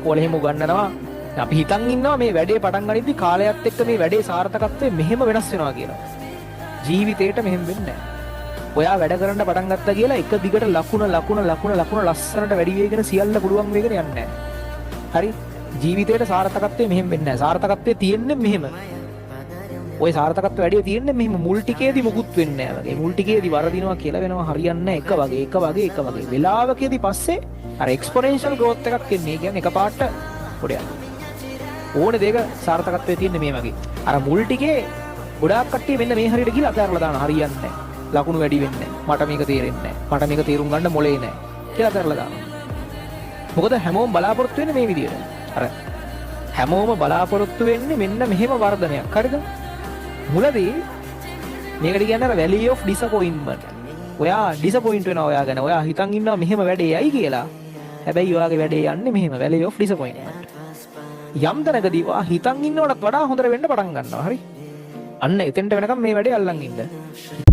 කොලෙහිම උගන්වනවා අපි හිතන් ඉන්නවා මේ වැඩේ පටන් ගනිද්දි කාලයත් එක්ක මේ වැඩේ සාර්ථකත්වය මෙහෙම වෙනස් වෙනවා කියලා. ජීවිතේට මෙහෙම වෙන්නේ නැහැ. ඔයා වැඩ කරන්න පටන් ගත්තා කියලා එක දිගට ලකුණ ලස්සනට වැඩි වෙගෙන සියල්ල පුළුවන් වෙගෙන යන්නේ නැහැ. හරි? ජීවිතේට සාර්ථකත්වය මෙහෙම වෙන්නේ නැහැ. සාර්ථකත්වය තියෙන්නේ මෙහෙම. ඔය සාර්ථකත්වය වැඩි තියෙන්නේ මෙහෙම මුල් ටිකේදී මුකුත් වෙන්නේ නැහැ වගේ. මුල් ටිකේදී වරදිනවා කියලා වෙනවා හරියන්නේ නැහැ. එක වගේ. වෙලාවකදී පස්සේ අර එක්ස්පොනෙන්ෂල් growth එකක් එන්නේ. කියන්නේ එකපාරට පොඩයක්. ඕන දෙයක සාර්ථකත්වයේ තියෙන්නේ මේ වගේ. අර මුල් ටිකේ ගොඩාක් කට්ටිය මෙන්න මේ හරියට ගිහලා අතහැරලා දාන හරියන්නේ නැහැ. ලකුණු වැඩි වෙන්නේ නැහැ. මට මේක තේරෙන්නේ නැහැ. මට මේක තේරුම් ගන්න මොලේ නැහැ. කියලා අතහැරලා දානවා. මොකද හැමෝම බලාපොරොත්තු වෙන්නේ මේ විදියට. අර හැමෝම බලාපොරොත්තු වෙන්නේ මෙන්න මෙහෙම වර්ධනයක්. හරිද? මුලදී මේකට කියන්නේ අර වැලි ඔෆ් ඩිසපොයින්ට්මන්ට්. ඔයා ඩිසපොයින්ට් වෙනවා ඔයා ගැන. ඔයා හිතන් ඉන්නවා මෙහෙම වැඩේ යයි කියලා. හැබැයි ඔයාගේ වැඩේ යන්නේ මෙහෙම වැලි ඔෆ් ඩිසපොයින්ට්මන්ට්. යම් තැනකදී ඔයා හිතන් ඉන්නවටත් වඩා හොඳට වෙන්න පටන් ගන්නවා. හරි? අන්න එතෙන්ට වෙනකම් මේ වැඩේ අල්ලන් ඉන්න.